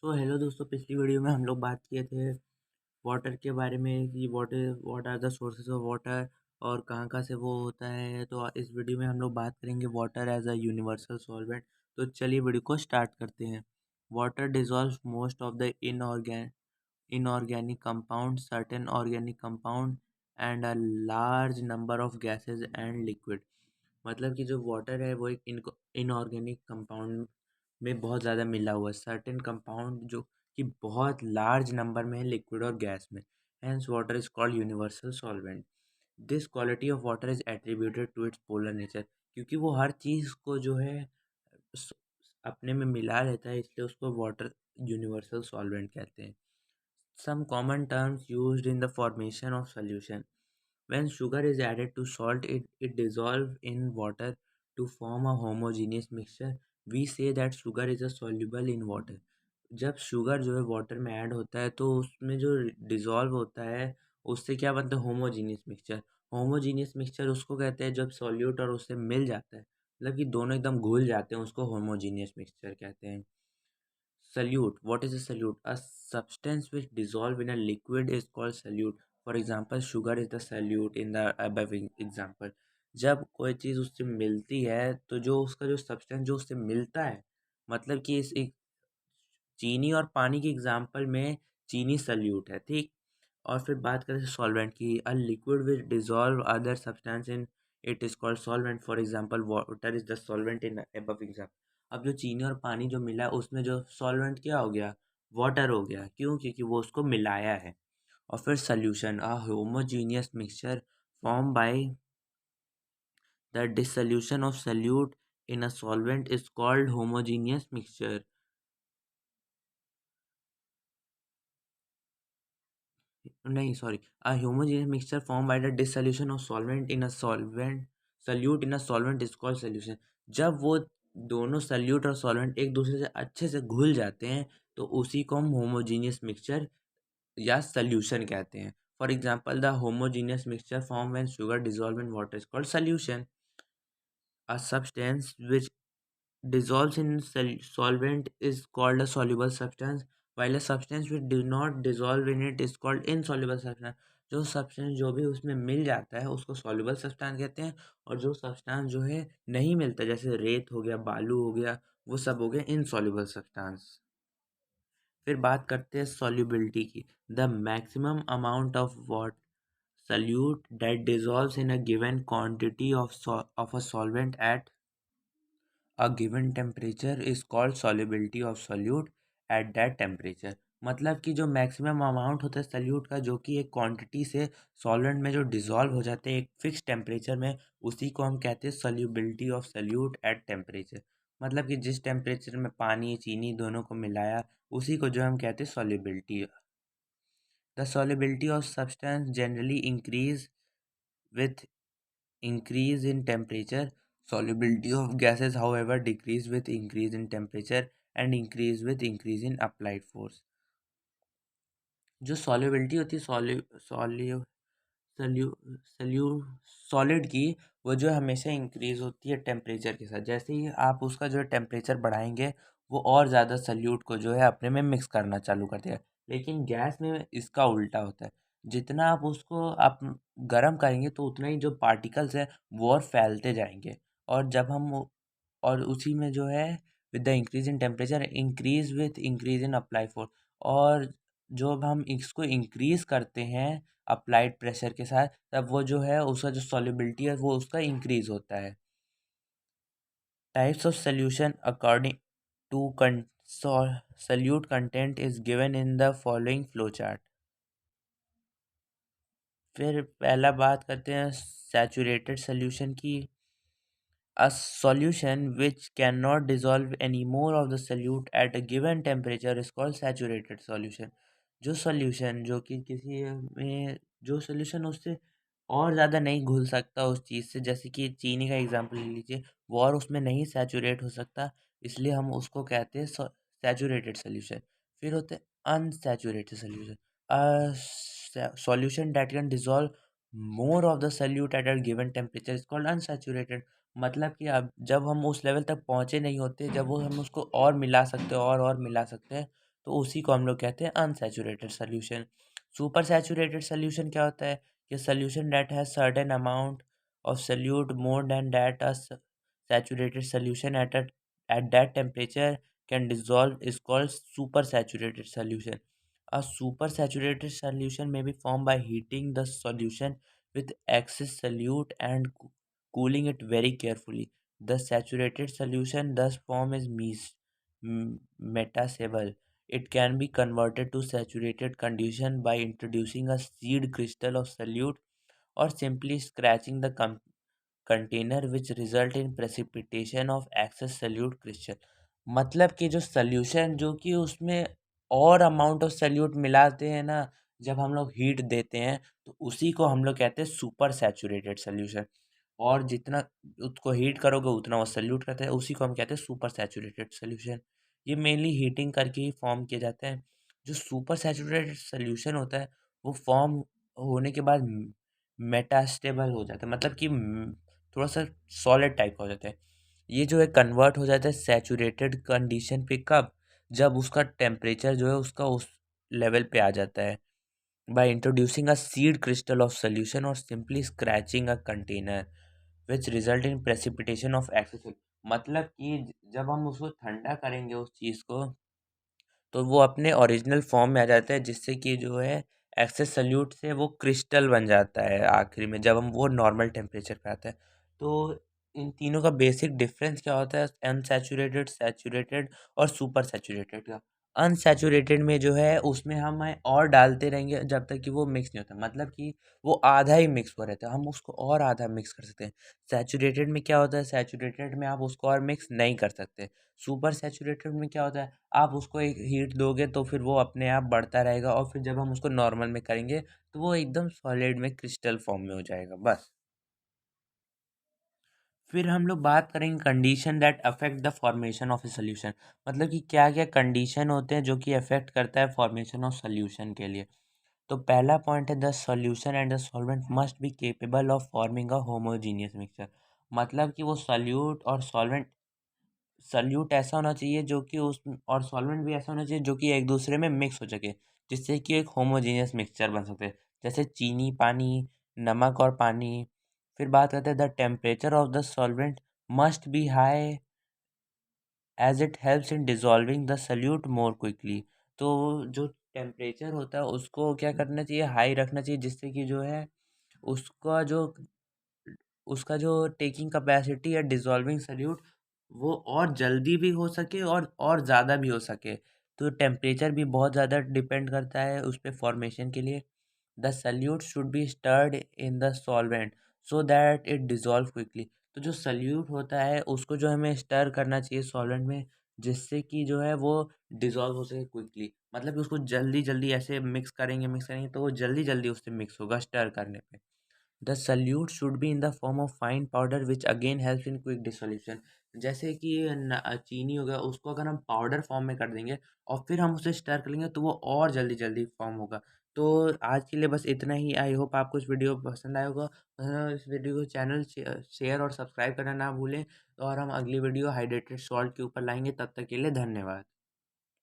Hello दोस्तों, पिछली video में हम लोग बात किए थे वाटर के बारे में कि what are the sources of water और कहाँ से वो होता है। तो इस वीडियो में हम लोग बात करेंगे water as a universal solvent. तो चलिए वीडियो को स्टार्ट करते हैं। Water dissolves most of the inorganic compounds, certain organic compound and a large number of gases and liquid। मतलब कि जो वाटर है वो एक इनऑर्गेनिक कंपाउंड में बहुत ज़्यादा मिला हुआ है, सर्टेन कंपाउंड जो कि बहुत लार्ज नंबर में है लिक्विड और गैस में। Hence water is called universal solvent. This quality of water is attributed to its polar nature, क्योंकि वो हर चीज़ को जो है स- अपने में मिला लेता है, इसलिए उसको वाटर यूनिवर्सल सॉल्वेंट कहते हैं। Some common terms used in the formation of solution. When sugar is added to salt, it dissolves in water to form a homogeneous mixture. We say that sugar is a soluble in water। जब sugar जो है water में add होता है तो उसमें जो dissolve होता है उससे क्या बनता है, होमोजीनियस मिक्सचर। होमोजीनियस मिक्सचर उसको कहते हैं जब सॉल्यूट और उससे मिल जाता है, मतलब कि दोनों एकदम घुल जाते हैं, उसको होमोजीनियस मिक्सचर कहते हैं। Solute. What is a solute? A substance which dissolve in a liquid is called solute. For example, sugar is the solute in the above example। जब कोई चीज़ उससे मिलती है तो जो उसका जो सब्सटेंस जो उससे मिलता है, मतलब कि इस एक चीनी और पानी के एग्जाम्पल में चीनी सल्यूट है, ठीक। और फिर बात करें सॉल्वेंट की, a liquid which dissolve other substance in it is called solvent. For example water is the solvent in above example. अब जो चीनी और पानी जो मिला उसमें जो सॉल्वेंट क्या हो गया, वाटर हो गया। क्यों? क्योंकि वो उसको मिलाया है। और फिर solution, a homogeneous mixture form by the dissolution of solute in a solvent is called homogeneous mixture। नहीं, sorry, a homogeneous mixture form by the dissolution of solvent in a solvent salute in a solvent is called solution. जब वो दोनों salute और solvent एक दूसरे से अच्छे से घुल जाते हैं तो उसी को हम होमोजीनियस मिक्सचर या सल्यूशन कहते हैं। For example, the homogeneous mixture form when sugar dissolve in water is called solution. A substance which dissolves in solvent is called a soluble substance, while a substance which does not dissolve in it is called insoluble substance। जो substance जो भी उसमें मिल जाता है उसको soluble substance कहते हैं, और जो सब्सटेंस जो है नहीं मिलता, जैसे रेत हो गया, बालू हो गया, वो सब हो गया इनसॉल्युबल सब्सटेंस। फिर बात करते हैं सॉल्युबिलिटी की। The maximum amount of what solute that dissolves in a given quantity of a solvent at a given temperature is called solubility of solute at that temperature। मतलब कि जो मैक्सिमम अमाउंट होता है सल्यूट का, जो कि एक क्वांटिटी से सॉल्वेंट में जो डिसॉल्व हो जाते हैं एक फिक्स टेम्परेचर में, उसी को हम कहते हैं solubility of solute at temperature. मतलब कि जिस टेम्परेचर में पानी चीनी दोनों को मिलाया उसी को जो हम कहते हैं solubility. The solubility of substance generally increase with increase in temperature। Solubility of gases, however, decrease with increase in temperature and increase with increase in applied force। जो solubility होती है सॉल्यू सल्यू सल्यू सॉलिड की, वो जो हमेशा increase होती है temperature के साथ। जैसे ही आप उसका जो है टेम्परेचर बढ़ाएंगे वो और ज़्यादा सल्यूट को जो है अपने में मिक्स करना चालू कर देगा। लेकिन गैस में इसका उल्टा होता है, जितना आप गर्म करेंगे तो उतना ही जो पार्टिकल्स हैं वो और फैलते जाएंगे। और जब हम और उसी में जो है with the increase in temperature increase with increase in apply force. और जो अब हम इसको इंक्रीज करते हैं अप्लाइड प्रेशर के साथ, तब वो जो है उसका जो सॉल्युबिलिटी है वो उसका इंक्रीज होता है। Types of solution according to solute content is given in the following flow chart. फिर पहला बात करते हैं सैचुरेटेड सोल्यूशन की। A solution which cannot dissolve any more of the solute at a given temperature is called saturated solution। जो solution जो कि किसी में जो solution उससे और ज़्यादा नहीं घुल सकता उस चीज़ से, जैसे कि चीनी का एग्जांपल ले लीजिए, वो और उसमें नहीं सैचुरेट हो सकता, इसलिए हम उसको कहते हैं सैचुरेटेड सोल्यूशन। फिर होते हैं unsaturated solution. Solution that can dissolve more of the solute at a given temperature is called unsaturated. मतलब कि अब जब हम उस लेवल तक पहुँचे नहीं होते, जब वो हम उसको और मिला सकते हैं और मिला सकते हैं, तो उसी को हम लोग कहते हैं unsaturated solution. Super saturated solution क्या होता है? कि solution that has certain amount of solute more than that a saturated solution at that temperature can dissolve is called super saturated solution. A supersaturated solution may be formed by heating the solution with excess solute and cooling it very carefully. The saturated solution thus formed is metastable. It can be converted to saturated condition by introducing a seed crystal of solute or simply scratching the container which result in precipitation of excess solute crystal। मतलब कि जो solution जो कि उसमें और amount of solute मिलाते हैं ना, जब हम लोग हीट देते हैं तो उसी को हम लोग कहते हैं सुपर सैचुरेटेड सॉल्यूशन। और जितना उसको हीट करोगे उतना वो सॉल्यूट करता है, उसी को हम कहते हैं सुपर सैचुरेटेड सॉल्यूशन। ये मेनली हीटिंग करके ही फॉर्म किए जाते हैं। जो सुपर सैचुरेटेड सॉल्यूशन होता है वो फॉर्म होने के बाद मेटास्टेबल हो जाता है, मतलब कि थोड़ा सा सॉलिड टाइप का हो जाता है। ये जो है कन्वर्ट हो जाता है सैचुरेटेड कंडीशन पे कब? जब उसका टेम्परेचर जो है उसका उस लेवल पे आ जाता है by introducing a seed crystal of solution और simply scratching a container which result in precipitation of excess. मतलब कि जब हम उसको ठंडा करेंगे उस चीज़ को तो वो अपने ओरिजिनल फॉर्म में आ जाता है, जिससे कि जो है एक्सेस सॉल्यूट से वो क्रिस्टल बन जाता है आखिरी में जब हम वो नॉर्मल टेम्परेचर पे आता है। तो इन तीनों का बेसिक डिफरेंस क्या होता है अनसैचुरेटेड, सैचुरेटेड और सुपर सैचुरेटेड का? अनसैचुरेटेड में जो है उसमें हम और डालते रहेंगे जब तक कि वो मिक्स नहीं होता, मतलब कि वो आधा ही मिक्स हुआ रहता है, हम उसको और आधा मिक्स कर सकते हैं। सैचुरेटेड में क्या होता है? सैचुरेटेड में आप उसको और मिक्स नहीं कर सकते। सुपर सैचुरेटेड में क्या होता है? आप उसको एक हीट दोगे तो फिर वो अपने आप बढ़ता रहेगा और फिर जब हम उसको नॉर्मल में करेंगे तो वो एकदम सॉलिड में क्रिस्टल फॉर्म में हो जाएगा बस। फिर हम लोग बात करेंगे condition that affect the formation of a solution. मतलब कि क्या क्या कंडीशन होते हैं जो कि अफेक्ट करता है फॉर्मेशन ऑफ सोल्यूशन के लिए। तो पहला पॉइंट है the solution and the solvent must be capable of forming a homogeneous mixture. मतलब कि वो सॉल्यूट और सॉल्वेंट सॉल्यूट ऐसा होना चाहिए जो कि उस और सॉल्वेंट भी ऐसा होना चाहिए जो कि एक दूसरे में मिक्स हो सके, जिससे कि एक होमोजेनियस मिक्सचर बन सकते हैं। जैसे चीनी पानी, नमक और पानी। फिर बात करते हैं the temperature of the solvent must be high as it helps in dissolving the solute more quickly. तो जो टेम्परेचर होता है उसको क्या करना चाहिए? हाई रखना चाहिए, जिससे कि जो है उसका जो उसका जो टेकिंग कैपेसिटी है डिज़ोल्विंग सॉल्यूट वो और जल्दी भी हो सके और ज़्यादा भी हो सके। तो टेम्परेचर भी बहुत ज़्यादा डिपेंड करता है उस पे फॉर्मेशन के लिए। The solute should be stirred in the solvent so that it dissolve quickly. तो जो सॉल्यूट होता है उसको जो हमें स्टर करना चाहिए सॉल्वेंट में, जिससे कि जो है वो डिज़ोल्व हो सके क्विकली। मतलब कि उसको जल्दी-जल्दी ऐसे मिक्स करेंगे तो वो जल्दी-जल्दी उससे मिक्स होगा स्टर करने पे। The solute should be in the form of fine powder which again helps in quick dissolution. जैसे कि चीनी हो गया उसको अगर हम पाउडर फॉर्म में कर देंगे और फिर हम उसे स्टर कर लेंगे तो वो और जल्दी जल्दी फॉर्म होगा। तो आज के लिए बस इतना ही। आई होप आपको इस वीडियो पसंद आया होगा। इस वीडियो को चैनल शेयर और सब्सक्राइब करना ना भूलें। और हम अगली वीडियो हाइड्रेटेड सॉल्ट के ऊपर लाएंगे। तब तक के लिए धन्यवाद।